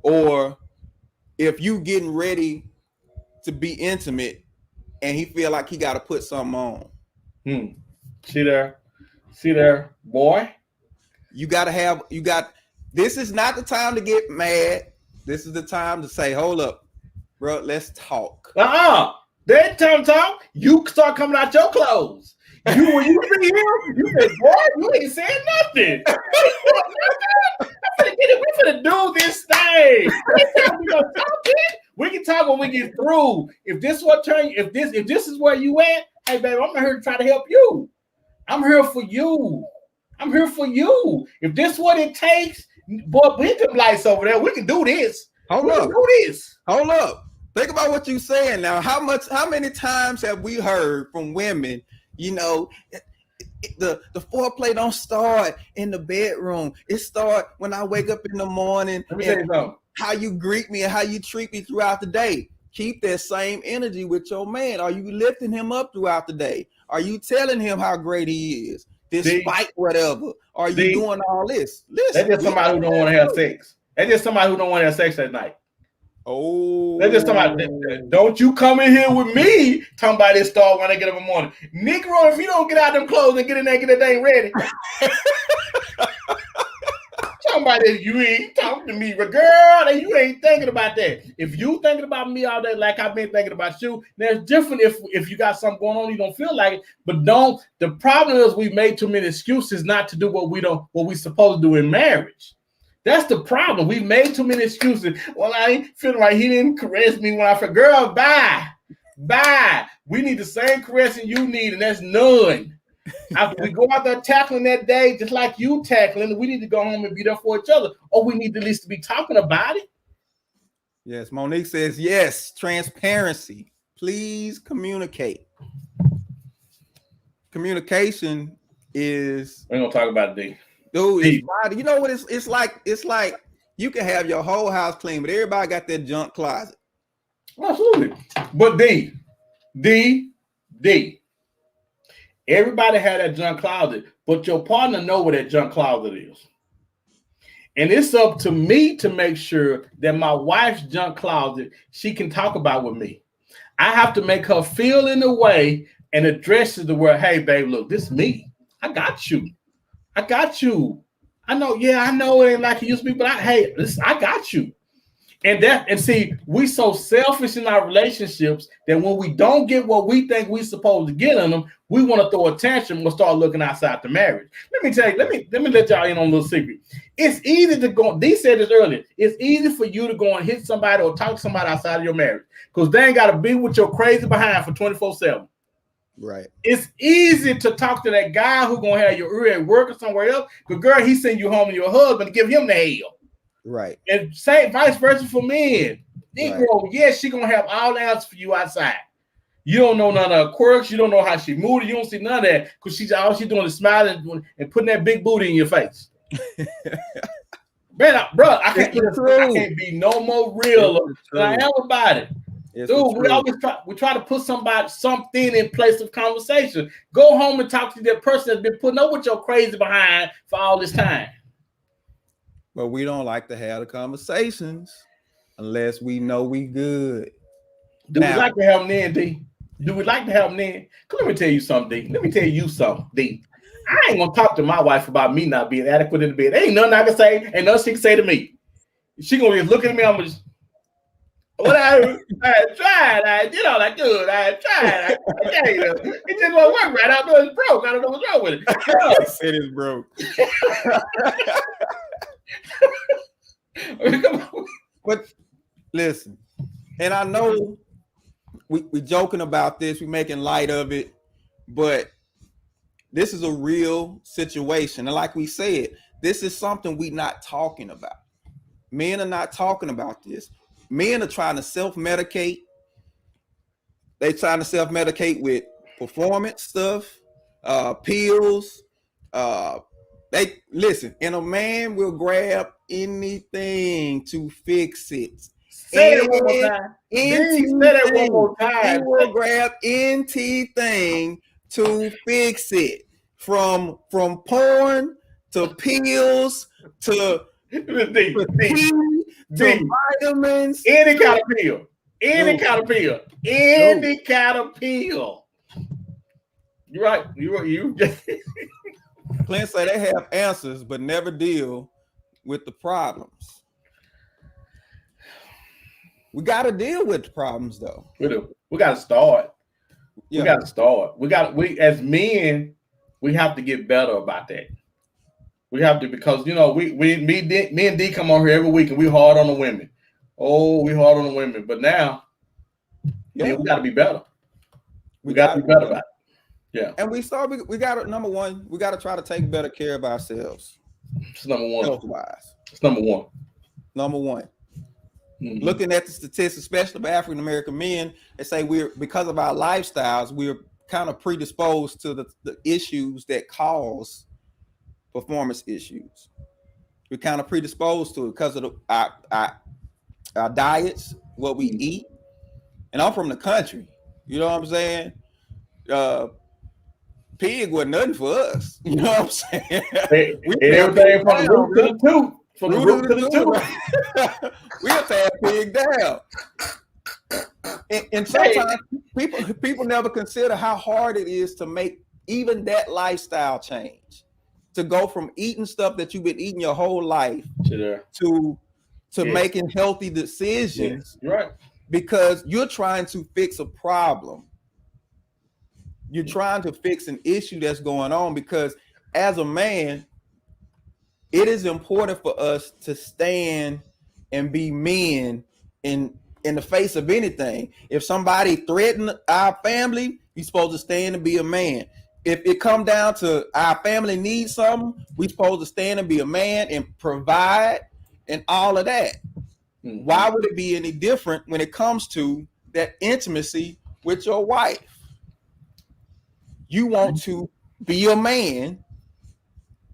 or if you getting ready to be intimate and he feel like he got to put something on. See there, boy. This is not the time to get mad. This is the time to say, hold up, bro, let's talk. That time talk, you start coming out your clothes. When you be here, you said, boy, you ain't saying nothing. We finna do this thing. We can talk when we get through. If this is where you at, hey baby, I'm here to try to help you. I'm here for you. If this is what it takes, boy, hit them lights over there. We can do this. Hold up. Think about what you're saying now. How many times have we heard from women, you know, the foreplay don't start in the bedroom. It start when I wake up in the morning. Let me tell you something. How you greet me and how you treat me throughout the day. Keep that same energy with your man. Are you lifting him up throughout the day? Are you telling him how great he is, despite whatever? Are you doing all this? Listen, that's just somebody who don't want to have sex. That's just somebody who don't want to have sex at night. Oh, that's just somebody. Don't you come in here with me talking about this star when I get up in the morning. Negro, if you don't get out them clothes and get in there, get that thing ready. Somebody, you ain't talking to me, but girl, you ain't thinking about that. If you thinking about me all day like I've been thinking about you, there's different if you got something going on, you don't feel like it. But the problem is we made too many excuses not to do what we supposed to do in marriage. That's the problem. We made too many excuses. Well, I ain't feeling like he didn't caress me when I said, girl, bye. We need the same caressing you need, and that's none. After we go out there tackling that day, just like you tackling, we need to go home and be there for each other, or we need at least to be talking about it. Yes, Monique says yes. Transparency. Please communicate. Communication is. We're gonna talk about it, D. Dude, you know what it's like? It's like you can have your whole house clean, but everybody got that junk closet. Absolutely. But D. Everybody had that junk closet, but your partner know where that junk closet is. And it's up to me to make sure that my wife's junk closet, she can talk about with me. I have to make her feel in a way and address it to where, hey, babe, look, this is me. I got you. I know it ain't like it used to be, but I got you. And see, we so selfish in our relationships that when we don't get what we think we're supposed to get in them, we want to throw a tantrum and we'll start looking outside the marriage. Let me tell you, let me let y'all in on a little secret. It's easy to go, Dee said this earlier, it's easy for you to go and hit somebody or talk to somebody outside of your marriage because they ain't got to be with your crazy behind for 24/7. Right. It's easy to talk to that guy who gonna have your ear at work or somewhere else. But girl, he send you home to your husband to give him the hell. Right. And same vice versa for men. Negro, Right. yes, she gonna have all the answers for you outside. You don't know none of her quirks. You don't know how she moved. You don't see none of that because all she's doing is smiling and putting that big booty in your face. Man, bro, I can't be no more real than I am about it. It's Dude, we always try to put something in place of conversation. Go home and talk to that person that's been putting up with your crazy behind for all this time. But we don't like to have the conversations unless we know we good. Do we like to have them then, D? Do we like to have them then? Let me tell you something, D. Let me tell you something, D. I ain't gonna talk to my wife about me not being adequate in the bed. There ain't nothing I can say, ain't nothing she can say to me. She gonna just look at me, I'm gonna just I tried, I did all I could, I tried, it just won't work right. I know it's broke. I don't know what's wrong with it. It is broke. But listen, and I know we joking about this, we making light of it, but this is a real situation. And like we said, this is something we not talking about. Men are not talking about this. Men are trying to self-medicate. They trying to self-medicate with performance stuff, pills. They listen, and a man will grab anything to fix it. Say it one more time. Say that one more time. He will grab anything to fix it. From porn to pills to vitamins. Any kind of pill. Any kind of pill. Any kind of pill. You're right. You Clint say they have answers, but never deal with the problems. We got to deal with the problems, though. We do. We got to start. Yeah. We got to start. We as men, we have to get better about that. We have to, because me and D come on here every week and we hard on the women. Oh, we hard on the women. But now, we got to be better. We got to be better about it. Yeah. And we got to, number one, we got to try to take better care of ourselves. It's number one. Health-wise. It's number one. Number one. Mm-hmm. Looking at the statistics, especially of African American men, they say because of our lifestyles, we're kind of predisposed to the issues that cause performance issues. We're kind of predisposed to it because of our diets, what we eat. And I'm from the country. You know what I'm saying? Pig was nothing for us. You know what I'm saying? Everything from the root to the tooth. From the root to the tooth. We have to have pig down. And sometimes people never consider how hard it is to make even that lifestyle change. To go from eating stuff that you've been eating your whole life to making healthy decisions. Yeah. Right. Because you're trying to fix a problem. You're trying to fix an issue that's going on, because as a man, it is important for us to stand and be men in the face of anything. If somebody threatened our family, you're supposed to stand and be a man. If it come down to our family needs something, we're supposed to stand and be a man and provide and all of that. Mm-hmm. Why would it be any different when it comes to that intimacy with your wife? You want to be a man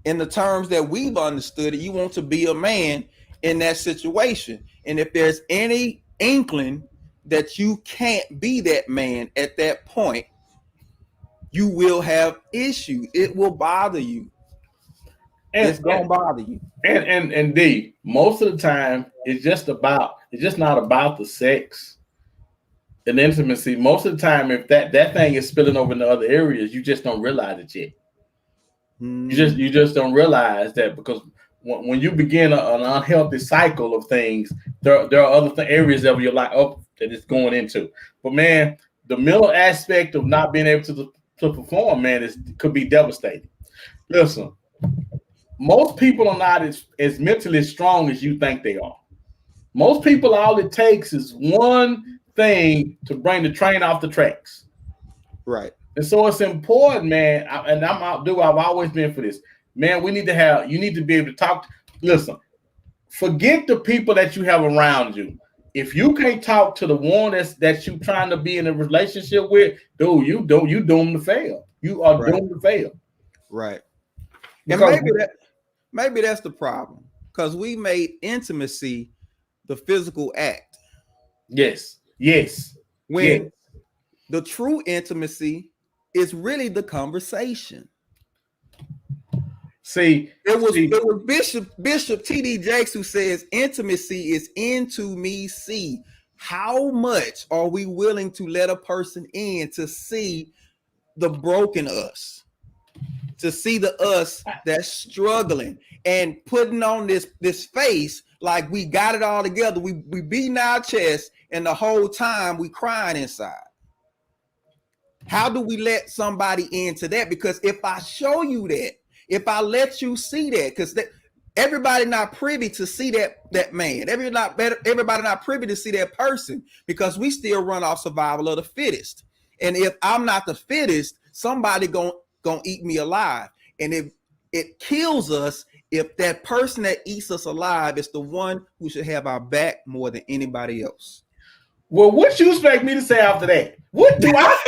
in the terms that we've understood it. You want to be a man in that situation. And if there's any inkling that you can't be that man at that point, you will have issues. It will bother you. It's gonna bother you. And D, most of the time, it's just not about the sex and intimacy. Most of the time, if that thing is spilling over into other areas, you just don't realize it yet. You just don't realize that, because when you begin an unhealthy cycle of things, there are other areas of your life that it's going into. But man, the mental aspect of not being able to perform, man, could be devastating. Listen, most people are not as mentally strong as you think they are. Most people, all it takes is one thing to bring the train off the tracks. Right. And so it's important, man. I've always been for this, man. You need to be able to talk. Listen, forget the people that you have around you. If you can't talk to the one that you trying to be in a relationship with, dude, you doomed to fail. You are doomed to fail. Right. Because And maybe that's the problem, because we made intimacy the physical act. Yes. When the true intimacy is really the conversation. See, it was Bishop T.D. Jakes who says intimacy is into me see. How much are we willing to let a person in to see the broken us, to see the us that's struggling and putting on this face like we got it all together. We beating our chest, and the whole time we crying inside. How do we let somebody into that? Because if I show you that, if I let you see that, because everybody not privy to see that man, everybody not privy to see that person, because we still run off survival of the fittest. And if I'm not the fittest, somebody gonna eat me alive. And if it kills us, if that person that eats us alive is the one who should have our back more than anybody else. Well, what you expect me to say after that? What do I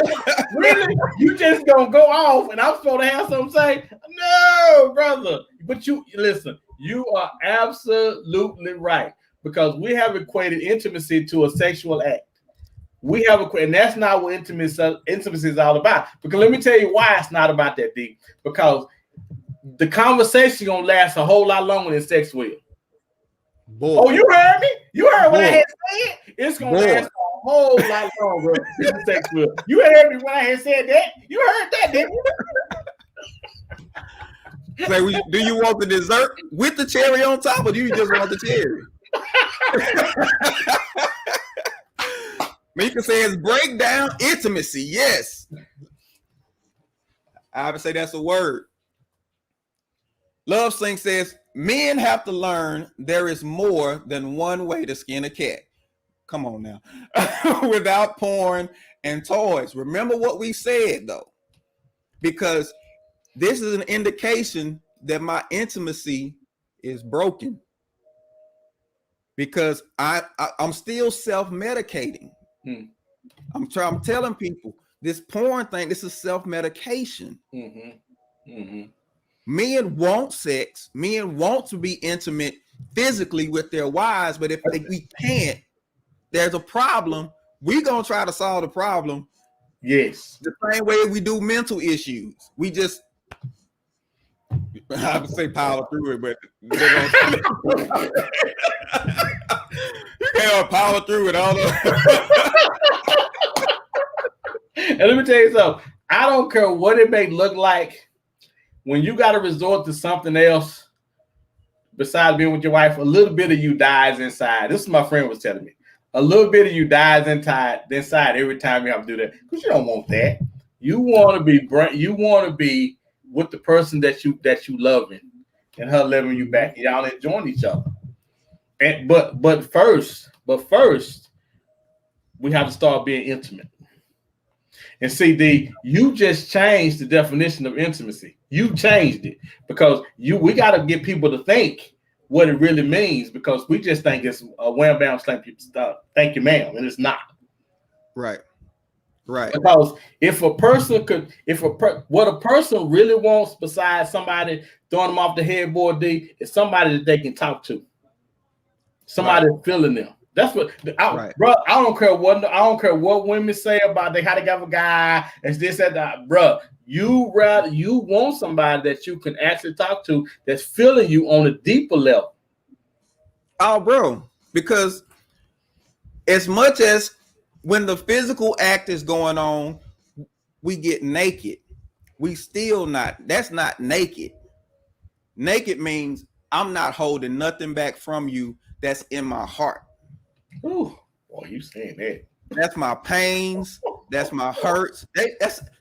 really? You just gonna go off and I'm supposed to have something to say? No, brother. But you listen, you are absolutely right, because we have equated intimacy to a sexual act. We have and that's not what intimacy is all about. Because let me tell you why it's not about that, D. Because the conversation gonna last a whole lot longer than sex will. Boy. Oh, you heard me? You heard what I had said? It's gonna last a whole lot longer than sex will. You heard me when I had said that? You heard that, didn't you? Say, do you want the dessert with the cherry on top, or do you just want the cherry? Mika says breakdown intimacy. Yes. I would say that's a word. Love Sing says men have to learn there is more than one way to skin a cat. Come on now. Without porn and toys. Remember what we said though, because this is an indication that my intimacy is broken, because I'm still self-medicating. I'm telling people this porn thing, this is self-medication. Men want sex. Men want to be intimate physically with their wives, but if we can't, there's a problem. We're gonna try to solve the problem. Yes, the same way we do mental issues. We just, I would say power through it, but you can't power through it all. And let me tell you something. I don't care what it may look like. When you got to resort to something else besides being with your wife, a little bit of you dies inside. This is my friend was telling me. A little bit of you dies inside every time you have to do that, because you don't want that. You want to be with the person that you loving, and her loving you back, and y'all enjoying each other. And but first, we have to start being intimate. And see, you just changed the definition of intimacy. You changed it, because we got to get people to think what it really means, because we just think it's a wham bam slam stuff. Thank you, ma'am, and it's not. Right. Because if a person what a person really wants, besides somebody throwing them off the headboard, D, is somebody that they can talk to. Somebody feeling them. That's what, bro. I don't care what women say about how they got a guy and this and that, bro. You want somebody that you can actually talk to, that's feeling you on a deeper level. Oh, bro, because as much as when the physical act is going on, we get naked. We still not. That's not naked. Naked means I'm not holding nothing back from you. That's in my heart. Ooh, boy, you saying that? That's my pains. That's my hurts.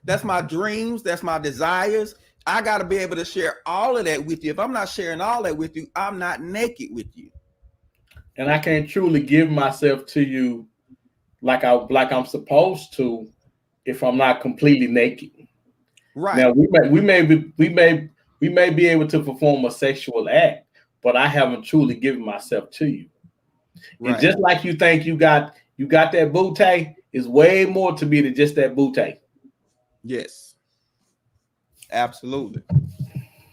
That's my dreams. That's my desires. I got to be able to share all of that with you. If I'm not sharing all that with you, I'm not naked with you. And I can't truly give myself to you like I'm supposed to if I'm not completely naked. Right. Now we may be able to perform a sexual act, but I haven't truly given myself to you. Right. And just like you think you got that bootay, is way more to me than just that bootay. Yes. Absolutely.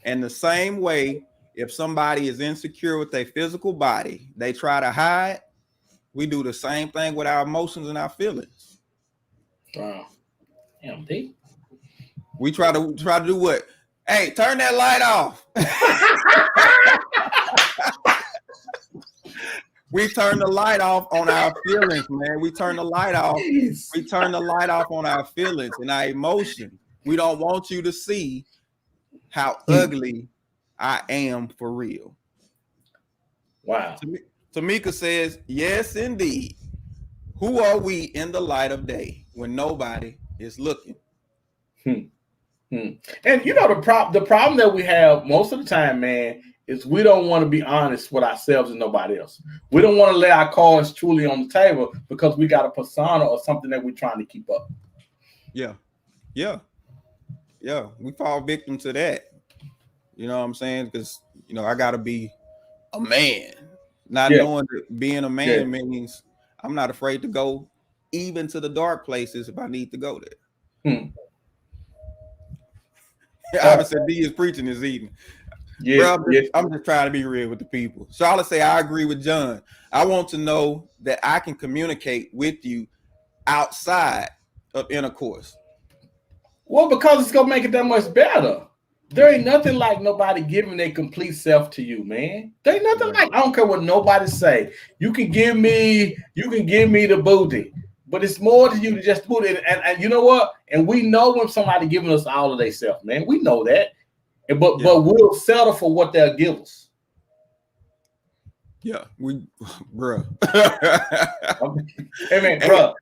And the same way, if somebody is insecure with their physical body, they try to hide. We do the same thing with our emotions and our feelings. Wow. Damn, D. We try to do what? Hey, turn that light off. We turn the light off on our feelings, man. We turn the light off. We turn the light off on our feelings and our emotions. We don't want you to see how ugly I am for real. Wow. Tamika says, yes, indeed. Who are we in the light of day when nobody is looking? And you know, the problem that we have most of the time, man, is we don't want to be honest with ourselves and nobody else. We don't want to lay our cards truly on the table because we got a persona or something that we're trying to keep up. Yeah. We fall victim to that. You know what I'm saying? Because, you know, I got to be a man. Not knowing that being a man means I'm not afraid to go even to the dark places if I need to go there. I said D is preaching this evening. Yeah, bro, I'm just trying to be real with the people. Charlotte say, I agree with John. I want to know that I can communicate with you outside of intercourse. Well, because it's gonna make it that much better. There ain't nothing like nobody giving their complete self to you, man. There ain't nothing like, I don't care what nobody say. You can give me the booty, but it's more to you to just put it. And you know what? And we know when somebody giving us all of themselves, man. We know that. But we'll settle for what they'll give us. Yeah, bro. Hey man, bro.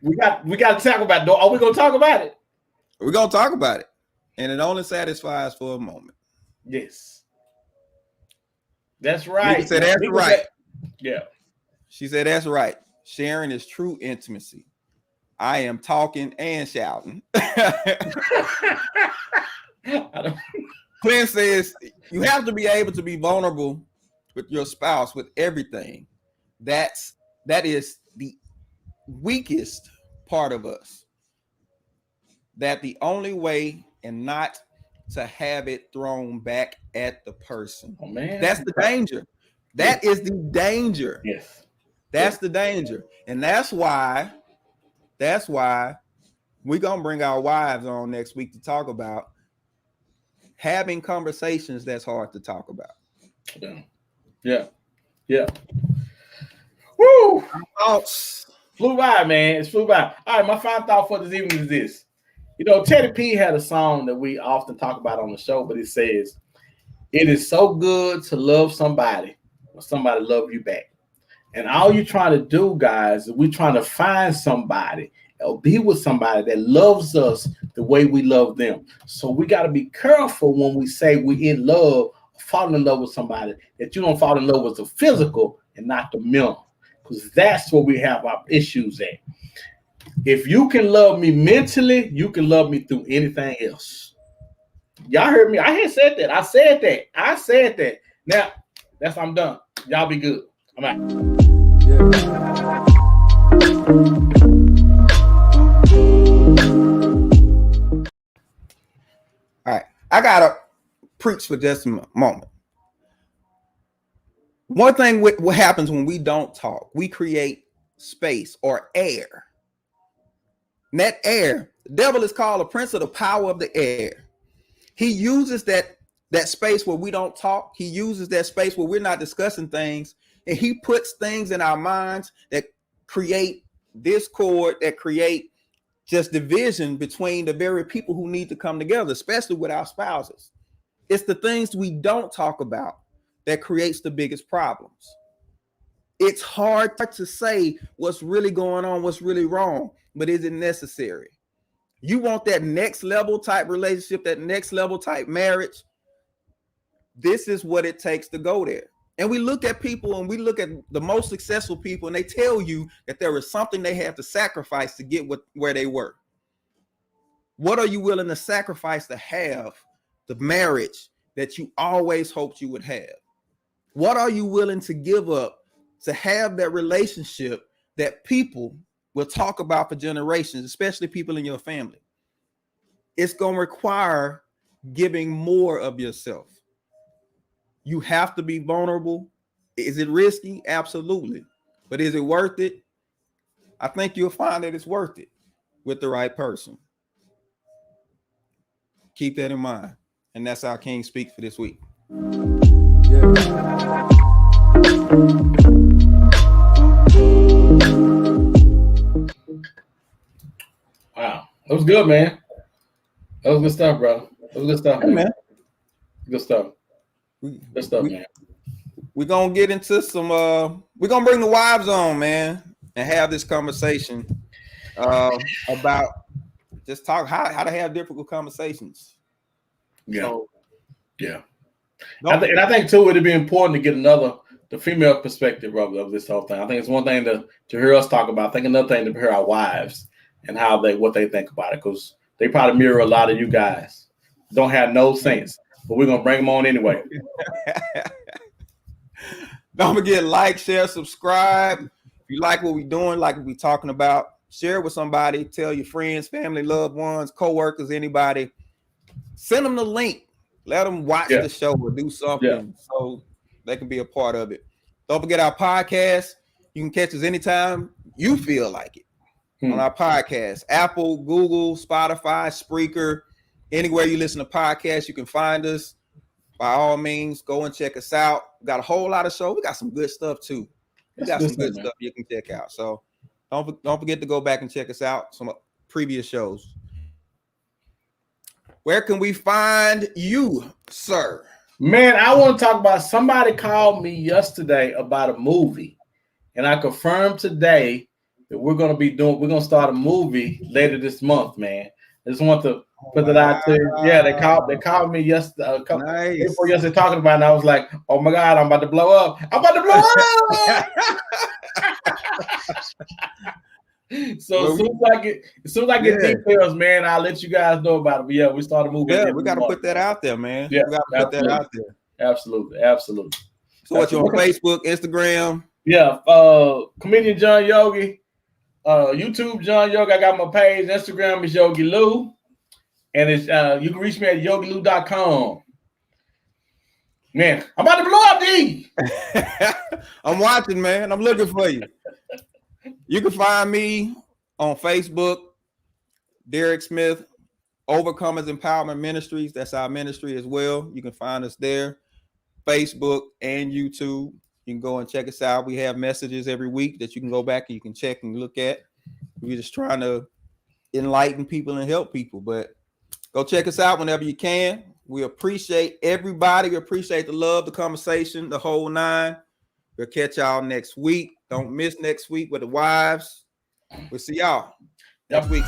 We got to talk about it. Are we gonna talk about it? We're gonna talk about it. And it only satisfies for a moment. Yes. That's right. She said that's right. Yeah. She said that's right. Sharing is true intimacy. I am talking and shouting. Clint says you have to be able to be vulnerable with your spouse with everything. That is the weakest part of us. That the only way and not to have it thrown back at the person. Oh man, that's the danger. That is the danger. Yes, that's the danger, and that's why we're gonna bring our wives on next week to talk about having conversations that's hard to talk about. Yeah. Woo! Thoughts flew by, man. It's flew by. All right, my final thought for this evening is this. You know, Teddy P had a song that we often talk about on the show, but it says, "It is so good to love somebody when somebody love you back." And all you're trying to do, guys, is we're trying to find somebody or be with somebody that loves us the way we love them. So we got to be careful when we say we're in love, fall in love with somebody, that you don't fall in love with the physical and not the mental, because that's where we have our issues at. If you can love me mentally, you can love me through anything else. Y'all heard me. I had said that. I said that. Now, I'm done. Y'all be good. I'm out. All right. I got to preach for just a moment. One thing what happens when we don't talk, we create space or air. And that air, the devil is called a prince of the power of the air. He uses that space where we don't talk. He uses that space where we're not discussing things. And he puts things in our minds that create discord, that create just division between the very people who need to come together, especially with our spouses. It's the things we don't talk about that creates the biggest problems. It's hard to say what's really going on, what's really wrong, but is it necessary? You want that next level type relationship, that next level type marriage. This is what it takes to go there. And we look at people and we look at the most successful people and they tell you that there is something they have to sacrifice to get where they were. What are you willing to sacrifice to have the marriage that you always hoped you would have? What are you willing to give up to have that relationship that people will talk about for generations, especially people in your family? It's going to require giving more of yourself. You have to be vulnerable. Is it risky? Absolutely. But is it worth it? I think you'll find that it's worth it with the right person. Keep that in mind. And that's our King Speak for this week. Wow. That was good, man. That was good stuff, bro. That was good stuff, man. Good stuff. Good stuff, man. We're going to get into some, we're going to bring the wives on, man, and have this conversation about just talk how to have difficult conversations. Yeah. So, yeah. I think too, it'd be important to get the female perspective of this whole thing. I think it's one thing to hear us talk about. I think another thing to hear our wives and what they think about it, because they probably mirror a lot of you guys. Don't have no sense, but we're gonna bring them on anyway. Don't forget, like, share, subscribe. If you like what we're doing, like what we're talking about, share it with somebody. Tell your friends, family, loved ones, co-workers, anybody. Send them the link. Let them watch the show or do something so they can be a part of it. Don't forget our podcast. You can catch us anytime you feel like it on our podcast. Apple, Google, Spotify, Spreaker, anywhere you listen to podcasts, you can find us. By all means, go and check us out. We got a whole lot of shows. We got some good stuff too. We got some good stuff you can check out. So don't forget to go back and check us out. Some previous shows. Where can we find you, sir? Man, I want to talk about, somebody called me yesterday about a movie, and I confirmed today that we're going to start a movie later this month, man. I just want to put that out there. Yeah, they called me yesterday, a couple days before yesterday, talking about it, and I was like, oh my God, I'm about to blow up. I'm about to blow up. So as soon as I get details, man, I'll let you guys know about it. But yeah, we started moving. Yeah, we got to put that out there, man. Yeah, we got to put that out there. Absolutely. So what, you on Facebook, Instagram? Yeah, comedian John Yogi, YouTube John Yogi. I got my page. Instagram is Yogi Lou, and it's you can reach me at yogilou.com. Man, I'm about to blow up, D. I'm watching, man. I'm looking for you. You can find me on Facebook, Derek Smith, Overcomers Empowerment Ministries. That's our ministry as well. You can find us there, Facebook and YouTube. You can go and check us out. We have messages every week that you can go back and you can check and look at. We're just trying to enlighten people and help people, but go check us out whenever you can. We appreciate everybody. We appreciate the love, the conversation, the whole nine. We'll catch y'all next week. Don't miss next week with the wives. We'll see y'all next week.